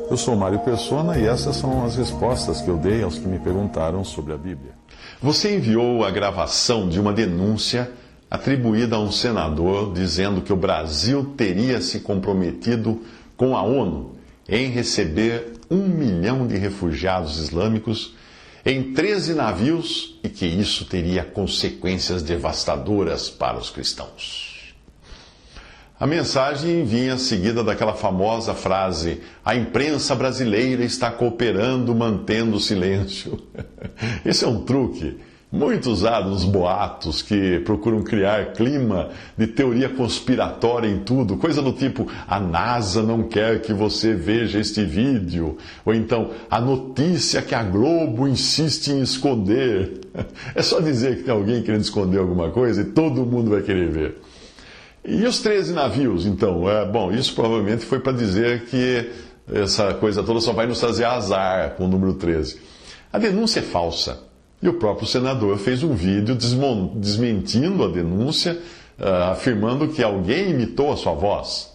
Eu sou Mário Persona e essas são as respostas que eu dei aos que me perguntaram sobre a Bíblia. Você enviou a gravação de uma denúncia atribuída a um senador dizendo que o Brasil teria se comprometido com a ONU em receber 1 milhão de refugiados islâmicos em 13 navios e que isso teria consequências devastadoras para os cristãos. A mensagem vinha seguida daquela famosa frase: a imprensa brasileira está cooperando, mantendo o silêncio. Esse é um truque muito usado nos boatos que procuram criar clima de teoria conspiratória em tudo, coisa do tipo: a NASA não quer que você veja este vídeo, ou então a notícia que a Globo insiste em esconder. É só dizer que tem alguém querendo esconder alguma coisa e todo mundo vai querer ver. E os 13 navios, então? Bom, isso provavelmente foi para dizer que essa coisa toda só vai nos trazer azar com o número 13. A denúncia é falsa. E o próprio senador fez um vídeo desmentindo a denúncia, afirmando que alguém imitou a sua voz.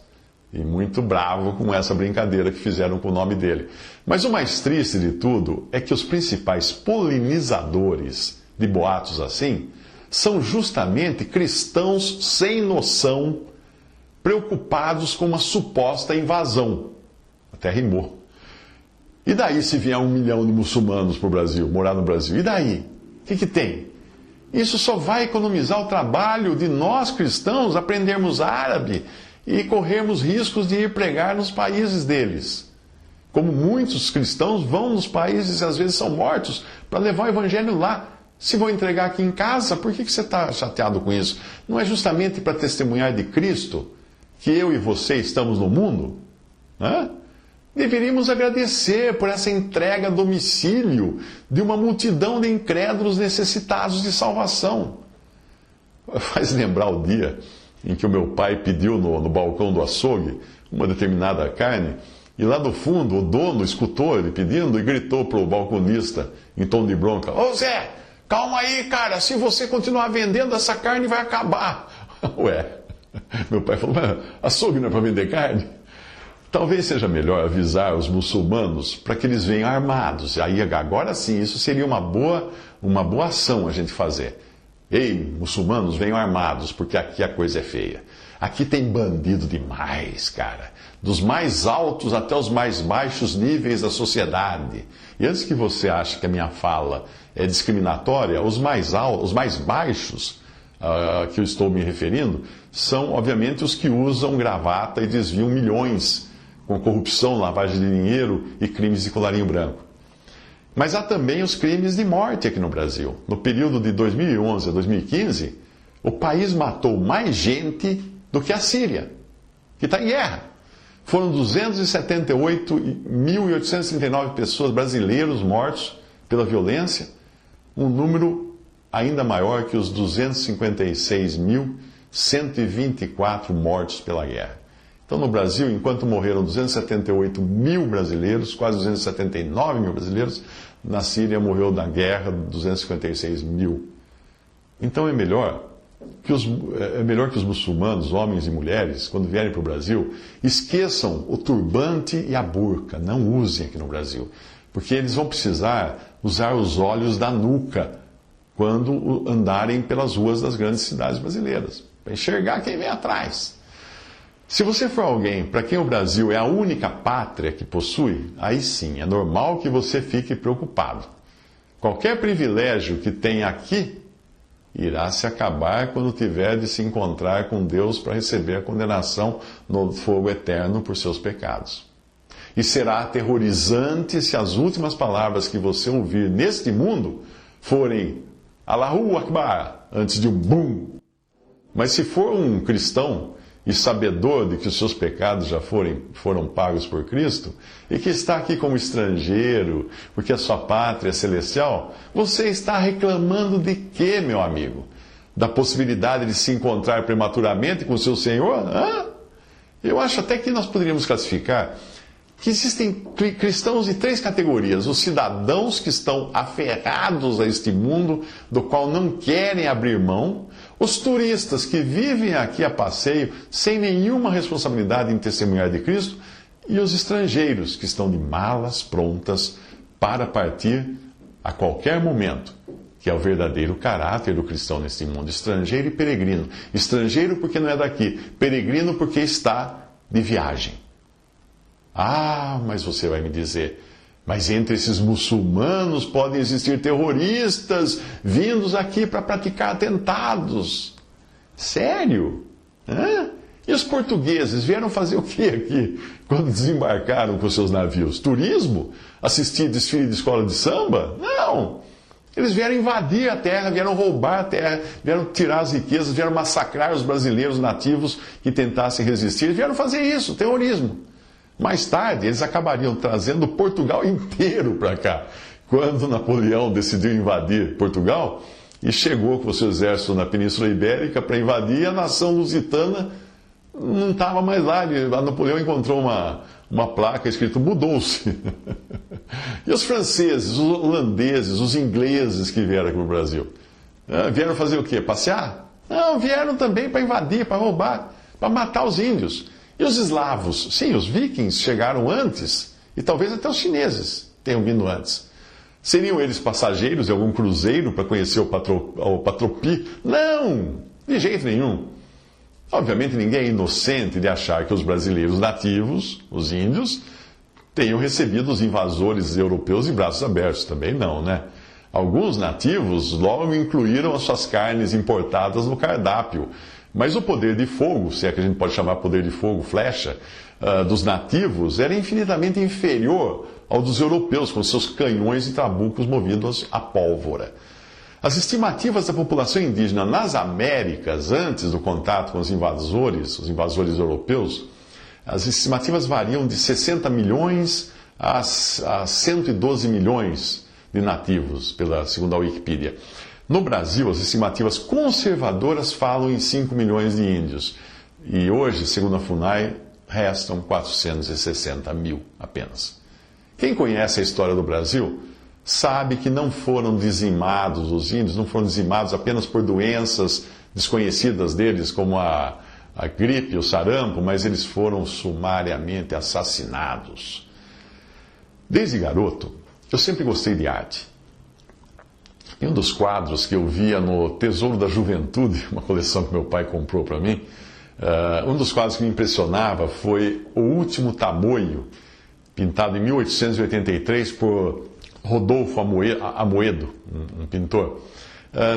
E muito bravo com essa brincadeira que fizeram com o nome dele. Mas o mais triste de tudo é que os principais polinizadores de boatos assim são justamente cristãos sem noção, preocupados com uma suposta invasão. Até rimou. E daí se vier 1 milhão de muçulmanos para o Brasil, morar no Brasil? E daí? O que tem? Isso só vai economizar o trabalho de nós cristãos aprendermos árabe e corrermos riscos de ir pregar nos países deles. Como muitos cristãos vão nos países e às vezes são mortos para levar o evangelho lá. Se vou entregar aqui em casa, por que você está chateado com isso? Não é justamente para testemunhar de Cristo que eu e você estamos no mundo? Deveríamos agradecer por essa entrega a domicílio de uma multidão de incrédulos necessitados de salvação. Faz lembrar o dia em que o meu pai pediu no balcão do açougue uma determinada carne, e lá do fundo o dono escutou ele pedindo e gritou para o balconista em tom de bronca: "Ô Zé, calma aí, cara, se você continuar vendendo, essa carne vai acabar." Ué, meu pai falou: "Mas açougue não é para vender carne?" Talvez seja melhor avisar os muçulmanos para que eles venham armados. Aí agora sim, isso seria uma boa ação a gente fazer. Ei, muçulmanos, venham armados, porque aqui a coisa é feia. Aqui tem bandido demais, cara. Dos mais altos até os mais baixos níveis da sociedade. E antes que você ache que a minha fala é discriminatória, os mais baixos que eu estou me referindo são, obviamente, os que usam gravata e desviam milhões com corrupção, lavagem de dinheiro e crimes de colarinho branco. Mas há também os crimes de morte aqui no Brasil. No período de 2011 a 2015, o país matou mais gente do que a Síria, que está em guerra. Foram 278.839 pessoas, brasileiros, mortos pela violência, um número ainda maior que os 256.124 mortos pela guerra. Então, no Brasil, enquanto morreram 278 mil brasileiros, quase 279 mil brasileiros, na Síria morreu na guerra 256 mil. Então é melhor que os muçulmanos, homens e mulheres, quando vierem para o Brasil, esqueçam o turbante e a burca, não usem aqui no Brasil, porque eles vão precisar usar os olhos da nuca quando andarem pelas ruas das grandes cidades brasileiras, para enxergar quem vem atrás. Se você for alguém para quem o Brasil é a única pátria que possui, aí sim, é normal que você fique preocupado. Qualquer privilégio que tem aqui irá se acabar quando tiver de se encontrar com Deus para receber a condenação no fogo eterno por seus pecados. E será aterrorizante se as últimas palavras que você ouvir neste mundo forem Allahu Akbar, antes de um bum. Mas se for um cristão e sabedor de que os seus pecados já foram pagos por Cristo, e que está aqui como estrangeiro, porque a sua pátria é celestial, você está reclamando de quê, meu amigo? Da possibilidade de se encontrar prematuramente com o seu Senhor? Eu acho até que nós poderíamos classificar que existem cristãos de 3 categorias: os cidadãos que estão aferrados a este mundo, do qual não querem abrir mão; os turistas que vivem aqui a passeio, sem nenhuma responsabilidade em testemunhar de Cristo; e os estrangeiros que estão de malas prontas para partir a qualquer momento, que é o verdadeiro caráter do cristão neste mundo. Estrangeiro e peregrino. Estrangeiro porque não é daqui, peregrino porque está de viagem. Ah, mas você vai me dizer, mas entre esses muçulmanos podem existir terroristas vindos aqui para praticar atentados. Sério? Hã? E os portugueses vieram fazer o que aqui quando desembarcaram com seus navios? Turismo? Assistir desfile de escola de samba? Não! Eles vieram invadir a terra, vieram roubar a terra, vieram tirar as riquezas, vieram massacrar os brasileiros nativos que tentassem resistir. Eles vieram fazer isso, terrorismo. Mais tarde, eles acabariam trazendo Portugal inteiro para cá. Quando Napoleão decidiu invadir Portugal e chegou com o seu exército na Península Ibérica para invadir, a nação lusitana não estava mais lá. Napoleão encontrou uma placa escrito mudou-se. E os franceses, os holandeses, os ingleses que vieram aqui para o Brasil? Vieram fazer o quê? Passear? Não, vieram também para invadir, para roubar, para matar os índios. E os eslavos? Sim, os vikings chegaram antes, e talvez até os chineses tenham vindo antes. Seriam eles passageiros de algum cruzeiro para conhecer o Patropi? Não, de jeito nenhum. Obviamente ninguém é inocente de achar que os brasileiros nativos, os índios, tenham recebido os invasores europeus de braços abertos. Também não, né? Alguns nativos logo incluíram as suas carnes importadas no cardápio. Mas o poder de fogo, se é que a gente pode chamar poder de fogo, flecha, dos nativos era infinitamente inferior ao dos europeus, com seus canhões e trabucos movidos a pólvora. As estimativas da população indígena nas Américas, antes do contato com os invasores europeus, as estimativas variam de 60 milhões a 112 milhões de nativos, segundo a Wikipedia. No Brasil, as estimativas conservadoras falam em 5 milhões de índios. E hoje, segundo a FUNAI, restam 460 mil apenas. Quem conhece a história do Brasil sabe que não foram dizimados, os índios não foram dizimados apenas por doenças desconhecidas deles, como a gripe, o sarampo, mas eles foram sumariamente assassinados. Desde garoto, eu sempre gostei de arte. E um dos quadros que eu via no Tesouro da Juventude, uma coleção que meu pai comprou para mim, um dos quadros que me impressionava foi O Último Tamoio, pintado em 1883 por Rodolfo Amoedo, um pintor.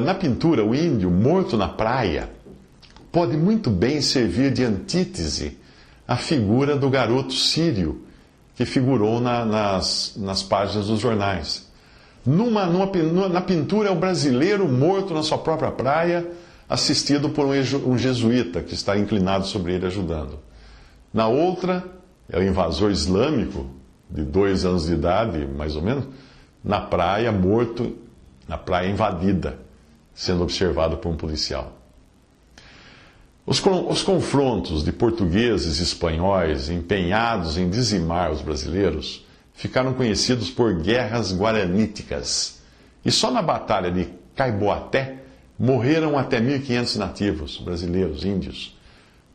Na pintura, o índio morto na praia pode muito bem servir de antítese à figura do garoto sírio que figurou nas páginas dos jornais. Na pintura é o brasileiro morto na sua própria praia, assistido por um jesuíta que está inclinado sobre ele ajudando. Na outra, é o invasor islâmico, de 2 anos de idade, mais ou menos, na praia, morto, na praia invadida, sendo observado por um policial. Os confrontos de portugueses e espanhóis empenhados em dizimar os brasileiros ficaram conhecidos por guerras guaraníticas. E só na Batalha de Caiboaté morreram até 1.500 nativos brasileiros, índios.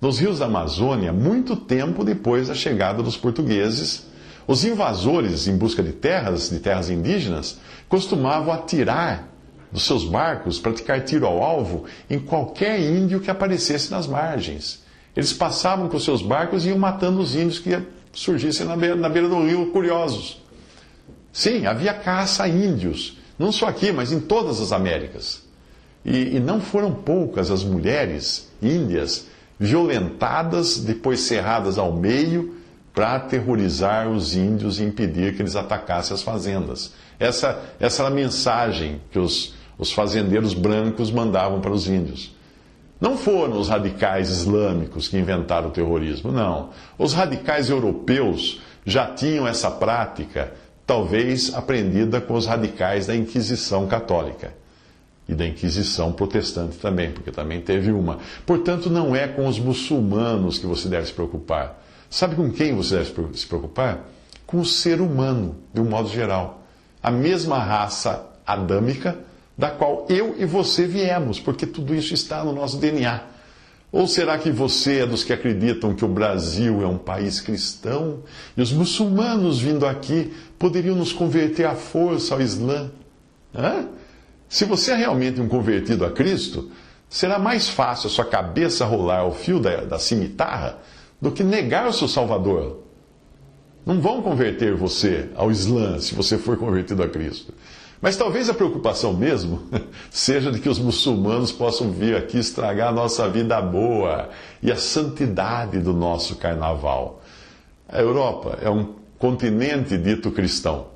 Nos rios da Amazônia, muito tempo depois da chegada dos portugueses, os invasores em busca de terras indígenas, costumavam atirar dos seus barcos, praticar tiro ao alvo em qualquer índio que aparecesse nas margens. Eles passavam com seus barcos e iam matando os índios que surgissem na beira do rio, curiosos. Sim, havia caça a índios, não só aqui, mas em todas as Américas. E não foram poucas as mulheres índias violentadas, depois serradas ao meio, para aterrorizar os índios e impedir que eles atacassem as fazendas. Essa era a mensagem que os fazendeiros brancos mandavam para os índios. Não foram os radicais islâmicos que inventaram o terrorismo, não. Os radicais europeus já tinham essa prática, talvez aprendida com os radicais da Inquisição Católica. E da Inquisição Protestante também, porque também teve uma. Portanto, não é com os muçulmanos que você deve se preocupar. Sabe com quem você deve se preocupar? Com o ser humano, de um modo geral. A mesma raça adâmica da qual eu e você viemos, porque tudo isso está no nosso DNA. Ou será que você é dos que acreditam que o Brasil é um país cristão e os muçulmanos vindo aqui poderiam nos converter à força ao Islã? Se você é realmente um convertido a Cristo, será mais fácil a sua cabeça rolar ao fio da cimitarra do que negar o seu Salvador. Não vão converter você ao Islã se você for convertido a Cristo. Mas talvez a preocupação mesmo seja de que os muçulmanos possam vir aqui estragar a nossa vida boa e a santidade do nosso carnaval. A Europa é um continente dito cristão,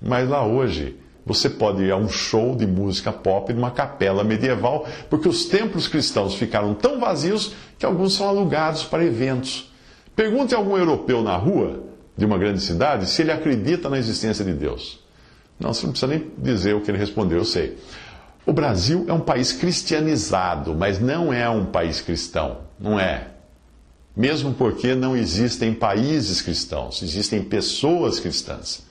mas lá hoje você pode ir a um show de música pop numa capela medieval, porque os templos cristãos ficaram tão vazios que alguns são alugados para eventos. Pergunte a algum europeu na rua de uma grande cidade se ele acredita na existência de Deus. Não, você não precisa nem dizer o que ele respondeu, eu sei. O Brasil é um país cristianizado, mas não é um país cristão. Não é. Mesmo porque não existem países cristãos, existem pessoas cristãs.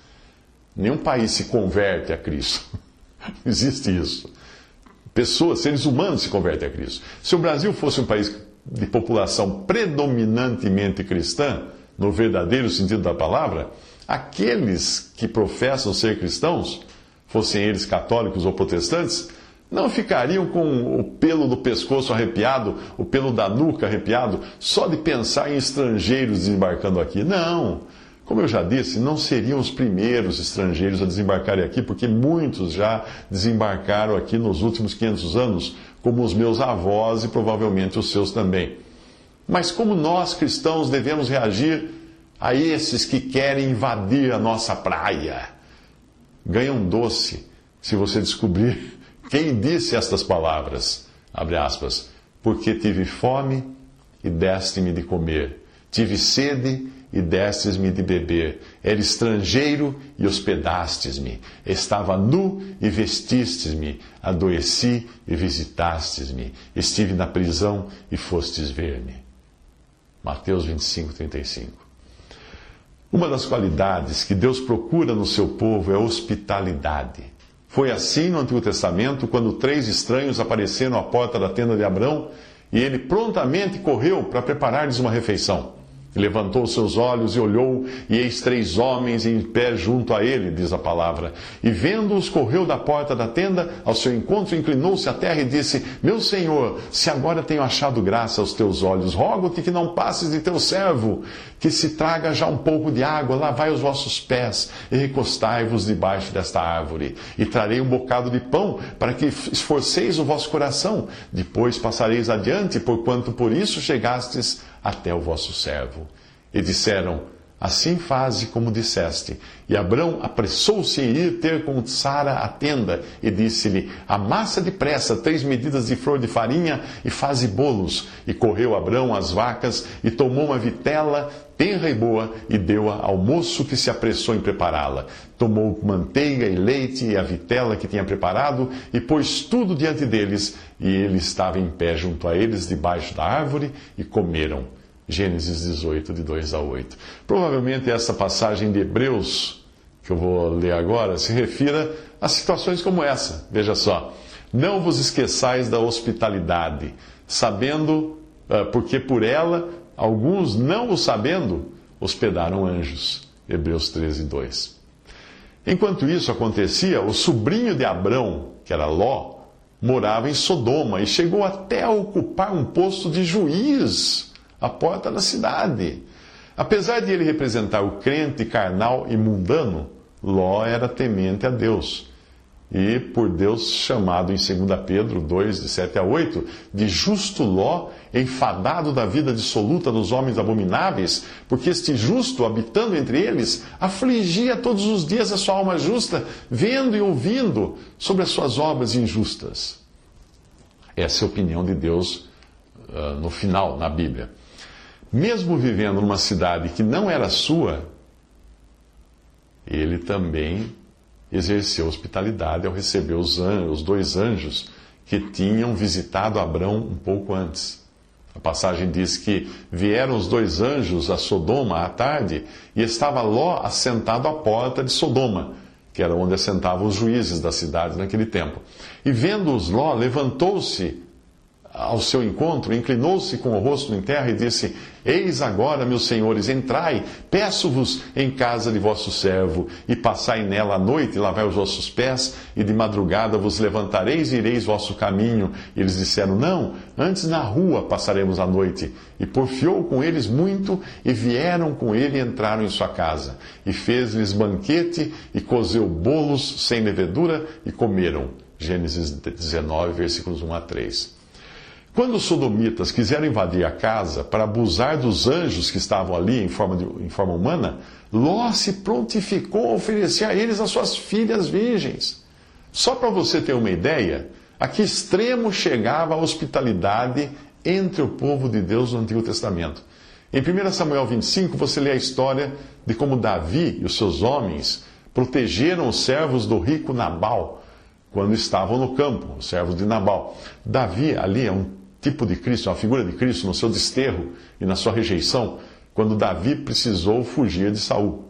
Nenhum país se converte a Cristo. Não existe isso. Pessoas, seres humanos se convertem a Cristo. Se o Brasil fosse um país de população predominantemente cristã, no verdadeiro sentido da palavra, aqueles que professam ser cristãos, fossem eles católicos ou protestantes, não ficariam com o pelo do pescoço arrepiado, o pelo da nuca arrepiado, só de pensar em estrangeiros desembarcando aqui. Não! Como eu já disse, não seriam os primeiros estrangeiros a desembarcarem aqui, porque muitos já desembarcaram aqui nos últimos 500 anos, como os meus avós e provavelmente os seus também. Mas como nós cristãos devemos reagir a esses que querem invadir a nossa praia? Ganha um doce se você descobrir quem disse estas palavras, abre aspas, porque tive fome e deste-me de comer, tive sede e destes-me de beber, era estrangeiro e hospedastes-me, estava nu e vestistes-me, adoeci e visitastes-me, estive na prisão e fostes ver-me. Mateus 25, 35. Uma das qualidades que Deus procura no seu povo é hospitalidade. Foi assim no Antigo Testamento, quando 3 estranhos apareceram à porta da tenda de Abrão, e ele prontamente correu para preparar-lhes uma refeição. Levantou seus olhos e olhou, e eis 3 homens em pé junto a ele, diz a palavra. E vendo-os, correu da porta da tenda ao seu encontro, inclinou-se à terra e disse, meu Senhor, se agora tenho achado graça aos teus olhos, rogo-te que não passes de teu servo, que se traga já um pouco de água, lavai os vossos pés e recostai-vos debaixo desta árvore. E trarei um bocado de pão, para que esforceis o vosso coração. Depois passareis adiante, porquanto por isso chegastes até o vosso servo. E disseram, assim faze como disseste. E Abrão apressou-se em ir ter com Sara a tenda, e disse-lhe, amassa depressa 3 medidas de flor de farinha, e faze bolos. E correu Abrão às vacas, e tomou uma vitela tenra e boa, e deu-a ao moço que se apressou em prepará-la. Tomou manteiga e leite, e a vitela que tinha preparado, e pôs tudo diante deles, e ele estava em pé junto a eles, debaixo da árvore, e comeram. Gênesis 18, de 2 a 8. Provavelmente essa passagem de Hebreus, que eu vou ler agora, se refira a situações como essa. Veja só. Não vos esqueçais da hospitalidade, sabendo, porque por ela, alguns não o sabendo, hospedaram anjos. Hebreus 13, 2. Enquanto isso acontecia, o sobrinho de Abrão, que era Ló, morava em Sodoma e chegou até a ocupar um posto de juiz à porta da cidade. Apesar de ele representar o crente carnal e mundano, Ló era temente a Deus. E por Deus chamado em 2 Pedro 2, de 7 a 8, de justo Ló, enfadado da vida dissoluta dos homens abomináveis, porque este justo, habitando entre eles, afligia todos os dias a sua alma justa, vendo e ouvindo sobre as suas obras injustas. Essa é a opinião de Deus no final, na Bíblia. Mesmo vivendo numa cidade que não era sua, ele também exerceu hospitalidade ao receber os 2 anjos que tinham visitado Abrão um pouco antes. A passagem diz que vieram os 2 anjos a Sodoma à tarde e estava Ló assentado à porta de Sodoma, que era onde assentavam os juízes da cidade naquele tempo. E vendo-os Ló, levantou-se ao seu encontro, inclinou-se com o rosto em terra e disse: Eis agora, meus senhores, entrai, peço-vos em casa de vosso servo, e passai nela a noite, e lavai os vossos pés, e de madrugada vos levantareis e ireis vosso caminho. E eles disseram: Não, antes na rua passaremos a noite. E porfiou com eles muito, e vieram com ele e entraram em sua casa. E fez-lhes banquete, e cozeu bolos sem levedura, e comeram. Gênesis 19, versículos 1 a 3. Quando os sodomitas quiseram invadir a casa para abusar dos anjos que estavam ali em forma humana, Ló se prontificou a oferecer a eles as suas filhas virgens. Só para você ter uma ideia, a que extremo chegava a hospitalidade entre o povo de Deus no Antigo Testamento. Em 1 Samuel 25, você lê a história de como Davi e os seus homens protegeram os servos do rico Nabal quando estavam no campo, os servos de Nabal. Davi ali é um tipo de Cristo, uma figura de Cristo no seu desterro e na sua rejeição, quando Davi precisou fugir de Saul.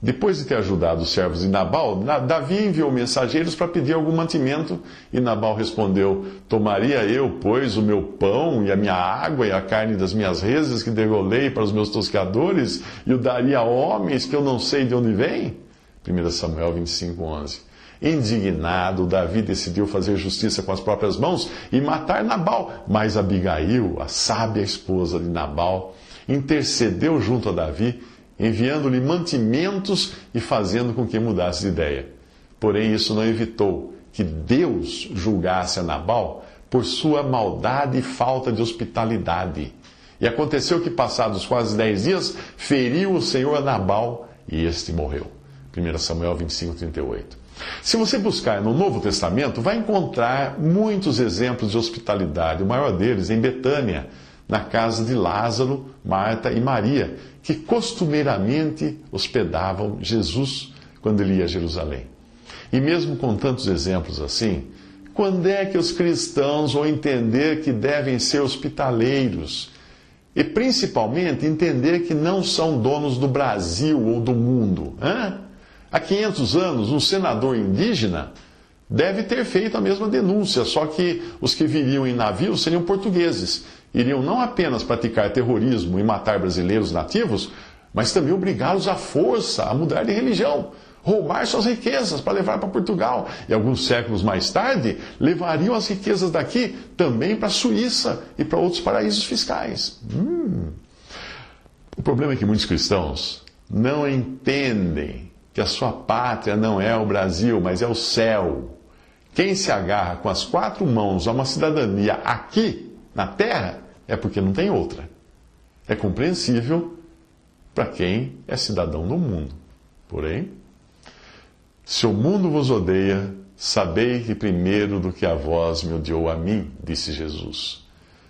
Depois de ter ajudado os servos de Nabal, Davi enviou mensageiros para pedir algum mantimento, e Nabal respondeu: Tomaria eu, pois, o meu pão e a minha água e a carne das minhas reses que degolei para os meus tosqueadores, e o daria a homens que eu não sei de onde vêm? 1 Samuel 25, 11. Indignado, Davi decidiu fazer justiça com as próprias mãos e matar Nabal. Mas Abigail, a sábia esposa de Nabal, intercedeu junto a Davi, enviando-lhe mantimentos e fazendo com que mudasse de ideia. Porém, isso não evitou que Deus julgasse a Nabal por sua maldade e falta de hospitalidade. E aconteceu que, passados quase 10 dias, feriu o Senhor a Nabal e este morreu. 1 Samuel 25, 38. Se você buscar no Novo Testamento, vai encontrar muitos exemplos de hospitalidade. O maior deles em Betânia, na casa de Lázaro, Marta e Maria, que costumeiramente hospedavam Jesus quando ele ia a Jerusalém. E mesmo com tantos exemplos assim, quando é que os cristãos vão entender que devem ser hospitaleiros? E principalmente entender que não são donos do Brasil ou do mundo, hein? Há 500 anos, um senador indígena deve ter feito a mesma denúncia, só que os que viriam em navios seriam portugueses. Iriam não apenas praticar terrorismo e matar brasileiros nativos, mas também obrigá-los à força a mudar de religião, roubar suas riquezas para levar para Portugal. E alguns séculos mais tarde, levariam as riquezas daqui também para a Suíça e para outros paraísos fiscais. O problema é que muitos cristãos não entendem que a sua pátria não é o Brasil, mas é o céu. Quem se agarra com as 4 mãos a uma cidadania aqui, na terra, é porque não tem outra. É compreensível para quem é cidadão do mundo. Porém, se o mundo vos odeia, sabei que primeiro do que a vós me odiou a mim, disse Jesus.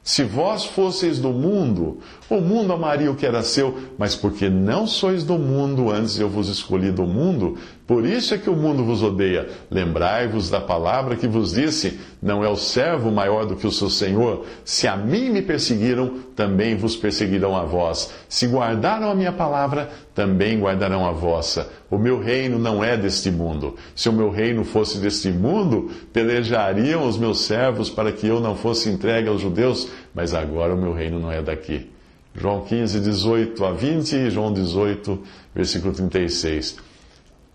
Se vós fosseis do mundo, o mundo amaria o que era seu, mas porque não sois do mundo, antes eu vos escolhi do mundo, por isso é que o mundo vos odeia. Lembrai-vos da palavra que vos disse: não é o servo maior do que o seu senhor. Se a mim me perseguiram, também vos perseguirão a vós. Se guardaram a minha palavra, também guardarão a vossa. O meu reino não é deste mundo. Se o meu reino fosse deste mundo, pelejariam os meus servos para que eu não fosse entregue aos judeus, mas agora o meu reino não é daqui. João 15, 18 a 20 e João 18, versículo 36.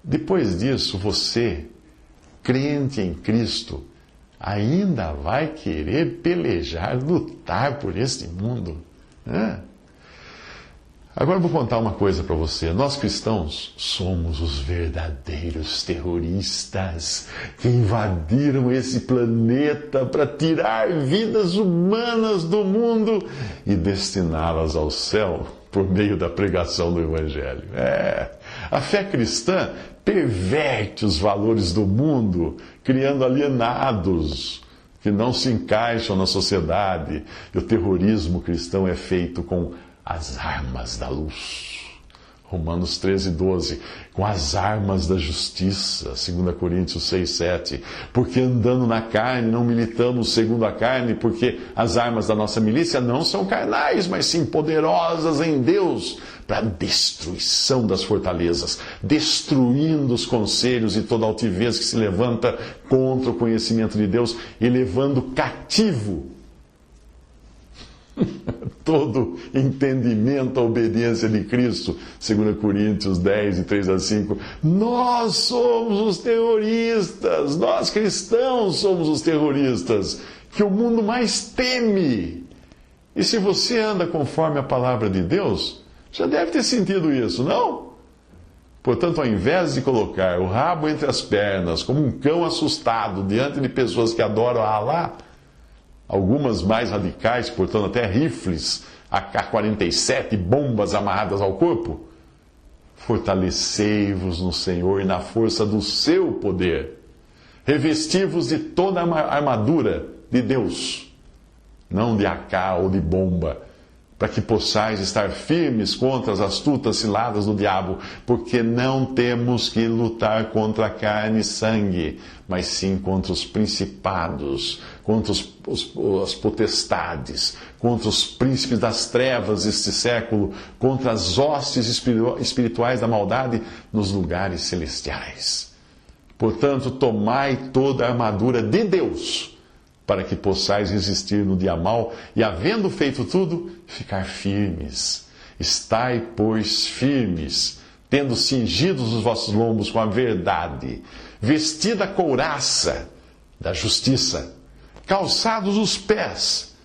Depois disso, você, crente em Cristo, ainda vai querer pelejar, lutar por este mundo. Agora eu vou contar uma coisa para você. Nós cristãos somos os verdadeiros terroristas que invadiram esse planeta para tirar vidas humanas do mundo e destiná-las ao céu por meio da pregação do Evangelho. A fé cristã perverte os valores do mundo, criando alienados que não se encaixam na sociedade. E o terrorismo cristão é feito com as armas da luz. Romanos 13, 12. Com as armas da justiça. 2 Coríntios 6, 7. Porque andando na carne, não militamos segundo a carne, porque as armas da nossa milícia não são carnais, mas sim poderosas em Deus, para a destruição das fortalezas, destruindo os conselhos e toda altivez que se levanta contra o conhecimento de Deus e levando cativo todo entendimento à obediência de Cristo, 2 Coríntios 10, de 3 a 5. Nós somos os terroristas, nós cristãos somos os terroristas, que o mundo mais teme. E se você anda conforme a palavra de Deus, já deve ter sentido isso, não? Portanto, ao invés de colocar o rabo entre as pernas, como um cão assustado diante de pessoas que adoram a Alá, algumas mais radicais, portanto até rifles, AK-47, bombas amarradas ao corpo, fortalecei-vos no Senhor e na força do seu poder. Revesti-vos de toda a armadura de Deus, não de AK ou de bomba, para que possais estar firmes contra as astutas ciladas do diabo, porque não temos que lutar contra carne e sangue, mas sim contra os principados, contra as potestades, contra os príncipes das trevas deste século, contra as hostes espirituais da maldade nos lugares celestiais. Portanto, tomai toda a armadura de Deus, para que possais resistir no dia mau e, havendo feito tudo, ficar firmes. Estai, pois, firmes, tendo cingidos os vossos lombos com a verdade, vestida a couraça da justiça, calçados os pés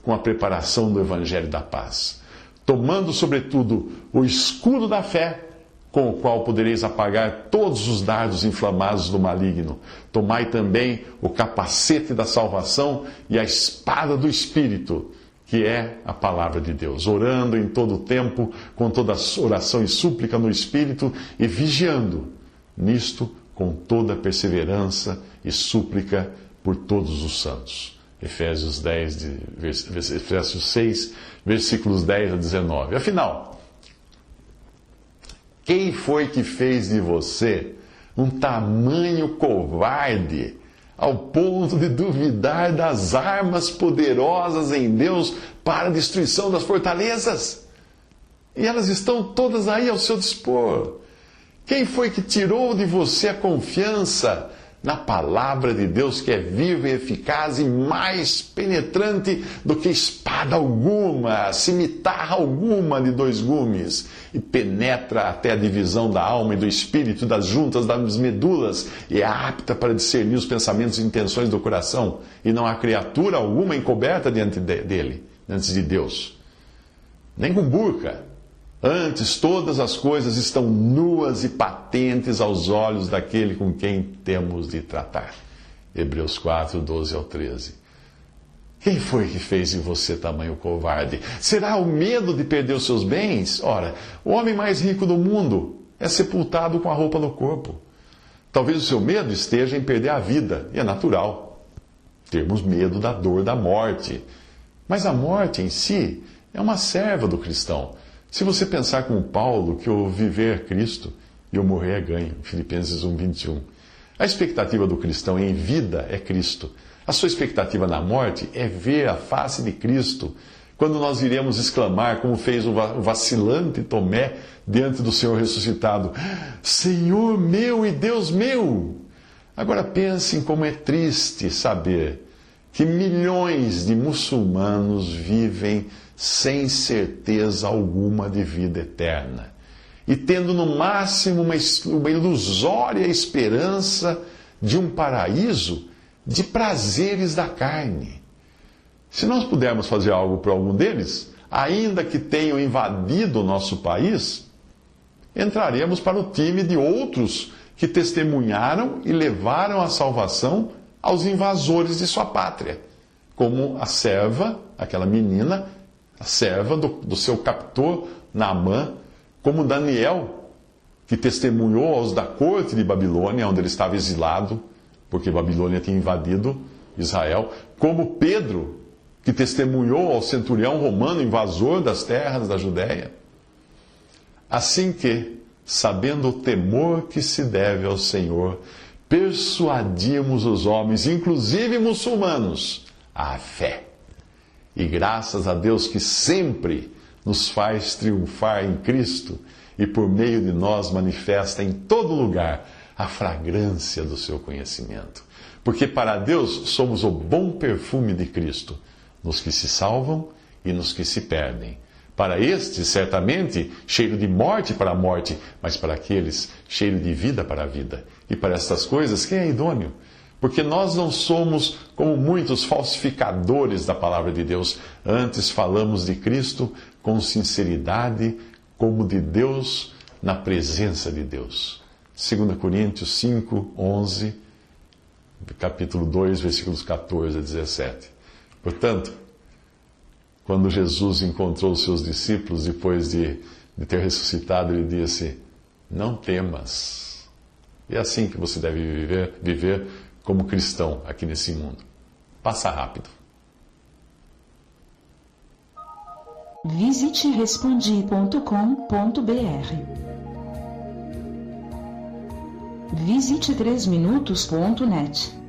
com a preparação do evangelho da paz, tomando, sobretudo, o escudo da fé, com o qual podereis apagar todos os dardos inflamados do maligno. Tomai também o capacete da salvação e a espada do Espírito, que é a palavra de Deus, orando em todo o tempo, com toda oração e súplica no Espírito, e vigiando nisto com toda perseverança e súplica por todos os santos. Efésios 6, versículos 10 a 19. Afinal, quem foi que fez de você um tamanho covarde ao ponto de duvidar das armas poderosas em Deus para a destruição das fortalezas? E elas estão todas aí ao seu dispor. Quem foi que tirou de você a confiança na palavra de Deus, que é viva e eficaz e mais penetrante do que espada alguma, cimitarra alguma de 2 gumes, e penetra até a divisão da alma e do espírito, das juntas das medulas, e é apta para discernir os pensamentos e intenções do coração, e não há criatura alguma encoberta diante dele, diante de Deus, nem com burca. Antes, todas as coisas estão nuas e patentes aos olhos daquele com quem temos de tratar. Hebreus 4, 12 ao 13. Quem foi que fez de você tamanho covarde? Será o medo de perder os seus bens? Ora, o homem mais rico do mundo é sepultado com a roupa no corpo. Talvez o seu medo esteja em perder a vida, e é natural termos medo da dor da morte. Mas a morte em si é uma serva do cristão. Se você pensar como Paulo, que o viver é Cristo e o morrer é ganho, Filipenses 1, 21. A expectativa do cristão em vida é Cristo. A sua expectativa na morte é ver a face de Cristo, quando nós iremos exclamar, como fez o vacilante Tomé diante do Senhor ressuscitado: Senhor meu e Deus meu! Agora pensem como é triste saber que milhões de muçulmanos vivem sem certeza alguma de vida eterna, e tendo no máximo uma ilusória esperança de um paraíso de prazeres da carne. Se nós pudermos fazer algo por algum deles, ainda que tenham invadido o nosso país, entraremos para o time de outros que testemunharam e levaram a salvação aos invasores de sua pátria, como a serva, aquela menina, a serva do seu captor Naamã, como Daniel, que testemunhou aos da corte de Babilônia, onde ele estava exilado, porque Babilônia tinha invadido Israel, como Pedro, que testemunhou ao centurião romano invasor das terras da Judéia. Assim que, sabendo o temor que se deve ao Senhor, persuadimos os homens, inclusive muçulmanos, à fé. E graças a Deus que sempre nos faz triunfar em Cristo e por meio de nós manifesta em todo lugar a fragrância do seu conhecimento. Porque para Deus somos o bom perfume de Cristo, nos que se salvam e nos que se perdem. Para estes, certamente, cheiro de morte para a morte, mas para aqueles, cheiro de vida para a vida. E para estas coisas, quem é idôneo? Porque nós não somos como muitos falsificadores da palavra de Deus. Antes falamos de Cristo com sinceridade, como de Deus, na presença de Deus. 2 Coríntios 5, 11, capítulo 2, versículos 14 a 17. Portanto, quando Jesus encontrou os seus discípulos, depois de ter ressuscitado, ele disse: não temas. E é assim que você deve viver como cristão aqui nesse mundo. Passa rápido. Visite respondi.com.br. Visite 3minutos.net.